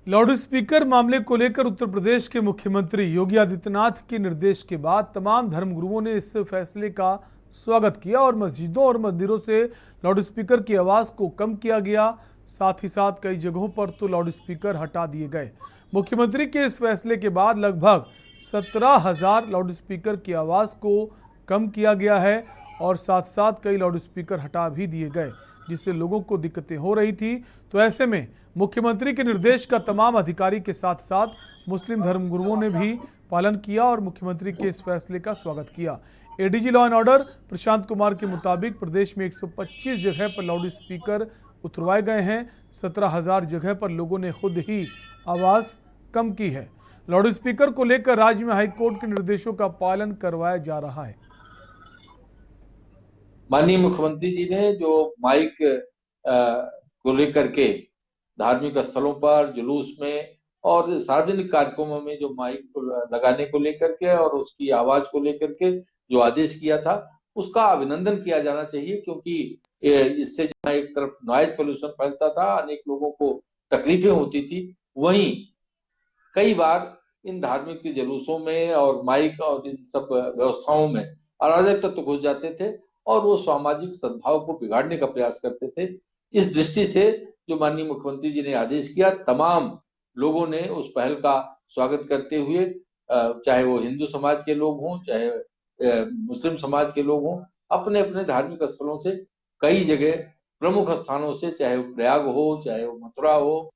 Loud speaker मामले को लेकर उत्तर प्रदेश के मुख्यमंत्री योगी आदित्यनाथ के निर्देश के बाद तमाम धर्मगुरुओं ने इस फैसले का स्वागत किया और मस्जिदों और मंदिरों से लाउड स्पीकर की आवाज़ को कम किया गया। साथ ही साथ कई जगहों पर तो लाउड स्पीकर हटा दिए गए। मुख्यमंत्री के इस फैसले के बाद लगभग 17,000 लाउड स्पीकर की आवाज़ को कम किया गया है और साथ साथ कई लाउड स्पीकर हटा भी दिए गए, जिससे लोगों को दिक्कतें हो रही थी। तो ऐसे में मुख्यमंत्री के निर्देश का तमाम अधिकारी के साथ साथ मुस्लिम धर्मगुरुओं ने भी पालन किया और मुख्यमंत्री के इस फैसले का स्वागत किया। ADG law and order Prashant Kumar के मुताबिक प्रदेश में 125 जगह पर लाउड स्पीकर उतरवाए गए हैं। 17,000 जगह पर लोगों ने खुद ही आवाज़ कम की है। लाउड स्पीकर को लेकर राज्य में हाईकोर्ट के निर्देशों का पालन करवाया जा रहा है। माननीय मुख्यमंत्री जी ने जो माइक को लेकर के धार्मिक स्थलों पर, जुलूस में और सार्वजनिक कार्यक्रमों में जो माइक को लगाने को लेकर के और उसकी आवाज को लेकर के जो आदेश किया था, उसका अभिनंदन किया जाना चाहिए, क्योंकि इससे जो एक तरफ नॉइज पोल्यूशन फैलता था, अनेक लोगों को तकलीफें होती थी, वहीं कई बार इन धार्मिक जुलूसों में और माइक और इन सब व्यवस्थाओं में अराजक तत्व घुस जाते थे और वो सामाजिक सद्भाव को बिगाड़ने का प्रयास करते थे। इस दृष्टि से जो माननीय मुख्यमंत्री जी ने आदेश किया, तमाम लोगों ने उस पहल का स्वागत करते हुए, चाहे वो हिंदू समाज के लोग हों, चाहे मुस्लिम समाज के लोग हों, अपने अपने धार्मिक स्थलों से, कई जगह प्रमुख स्थानों से, चाहे वो प्रयाग हो, चाहे वो मथुरा हो,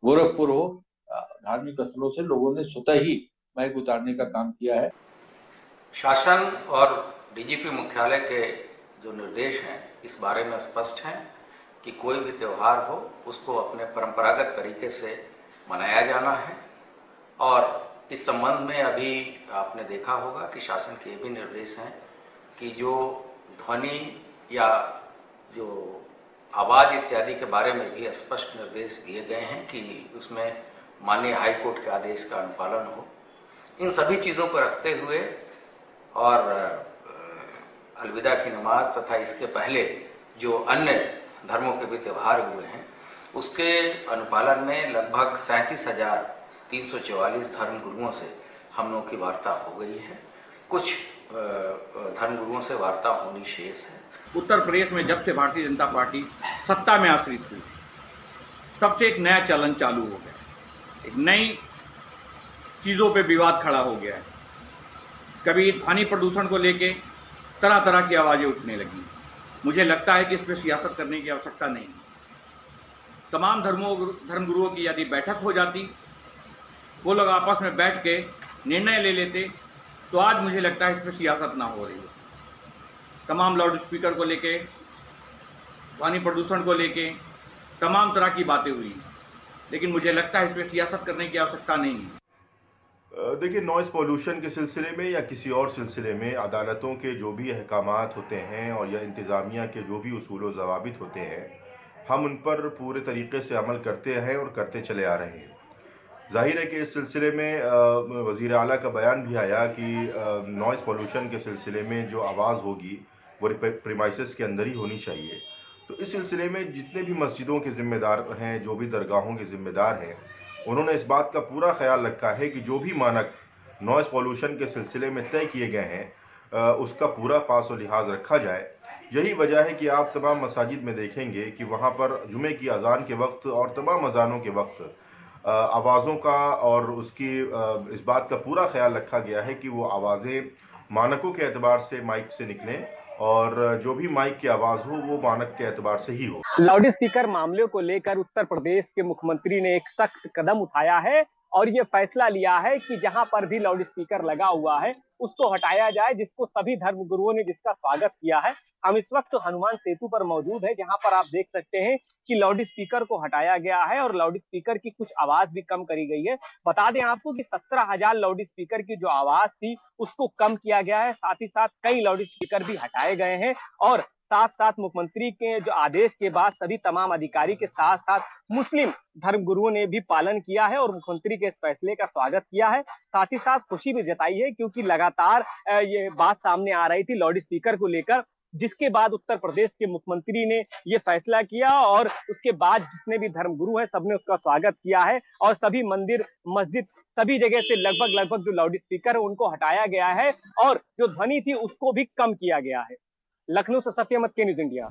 गोरखपुर हो, धार्मिक स्थलों से लोगों ने स्वतः ही माइक उतारने का काम किया है। शासन और डीजीपी मुख्यालय के जो निर्देश हैं इस बारे में स्पष्ट हैं कि कोई भी त्यौहार हो उसको अपने परंपरागत तरीके से मनाया जाना है। और इस संबंध में अभी आपने देखा होगा कि शासन के भी निर्देश हैं कि जो ध्वनि या जो आवाज़ इत्यादि के बारे में भी स्पष्ट निर्देश दिए गए हैं कि उसमें माननीय हाईकोर्ट के आदेश का अनुपालन हो। इन सभी चीज़ों को रखते हुए और अलविदा की नमाज तथा इसके पहले जो अन्य धर्मों के भी त्यौहार हुए हैं, उसके अनुपालन में लगभग 37,344 धर्मगुरुओं से हम लोगों की वार्ता हो गई है। कुछ धर्मगुरुओं से वार्ता होनी शेष है। उत्तर प्रदेश में जब से भारतीय जनता पार्टी सत्ता में आश्रित हुई, तब से एक नया चलन चालू हो गया, एक नई चीज़ों पे विवाद खड़ा हो गया है। कभी ध्वनि प्रदूषण को लेके तरह तरह की आवाज़ें उठने लगी। मुझे लगता है कि इस पर सियासत करने की आवश्यकता नहीं है। तमाम धर्मगुरुओं की यदि बैठक हो जाती, वो लोग आपस में बैठ के निर्णय ले लेते, तो आज मुझे लगता है इस पर सियासत ना हो रही है। तमाम लाउड स्पीकर को लेके, ध्वनि प्रदूषण को लेके तमाम तरह की बातें हुई, लेकिन मुझे लगता है इस पर सियासत करने की आवश्यकता नहीं है। देखिए, नॉइज़ पोल्यूशन के सिलसिले में या किसी और सिलसिले में अदालतों के जो भी अहकामात होते हैं और या इंतज़ामिया के जो भी उसूल व ज़वाबित होते हैं, हम उन पर पूरे तरीके से अमल करते हैं और करते चले आ रहे हैं। जाहिर है कि इस सिलसिले में वज़ीर आला का बयान भी आया कि नॉइज़ पोल्यूशन के सिलसिले में जो आवाज़ होगी वो प्रीमाइसेस के अंदर ही होनी चाहिए। तो इस सिलसिले में जितने भी मस्जिदों के ज़िम्मेदार हैं, जो भी दरगाहों के ज़िम्मेदार हैं, उन्होंने इस बात का पूरा ख्याल रखा है कि जो भी मानक नॉइज़ पोल्यूशन के सिलसिले में तय किए गए हैं, उसका पूरा पास व लिहाज रखा जाए। यही वजह है कि आप तमाम मसाजिद में देखेंगे कि वहाँ पर जुमे की अज़ान के वक्त और तमाम अज़ानों के वक्त आवाज़ों का और उसकी इस बात का पूरा ख्याल रखा गया है कि वो आवाज़ें मानकों के एतबार से माइक से निकलें और जो भी माइक की आवाज़ हो वो मानक के एतबार से ही हो। लाउड स्पीकर मामले को लेकर उत्तर प्रदेश के मुख्यमंत्री ने एक सख्त कदम उठाया है और ये फैसला लिया है कि जहां पर भी लाउड स्पीकर लगा हुआ है उसको हटाया जाए, जिसको सभी धर्मगुरुओं ने जिसका स्वागत किया है। हम इस वक्त हनुमान सेतु पर मौजूद है, जहां पर आप देख सकते हैं कि लाउड स्पीकर को हटाया गया है और लाउड स्पीकर की कुछ आवाज भी कम करी गई है। बता दें आपको कि 17,000 लाउड स्पीकर की जो आवाज थी उसको कम किया गया है। साथ ही साथ कई लाउड स्पीकर भी हटाए गए हैं और साथ साथ मुख्यमंत्री के जो आदेश के बाद सभी तमाम अधिकारी के साथ साथ मुस्लिम धर्मगुरुओं ने भी पालन किया है और मुख्यमंत्री के इस फैसले का स्वागत किया है। साथ ही साथ खुशी भी जताई है, क्योंकि लगातार ये बात सामने आ रही थी लाउड स्पीकर को लेकर जिसके बाद उत्तर प्रदेश के मुख्यमंत्री ने ये फैसला किया और उसके बाद जितने भी धर्मगुरु हैं सबने उसका स्वागत किया है और सभी मंदिर मस्जिद सभी जगह से लगभग जो लाउड स्पीकर है उनको हटाया गया है और जो ध्वनि थी उसको भी कम किया गया है। लखनऊ से सफी अहमद के न्यूज़ इंडिया।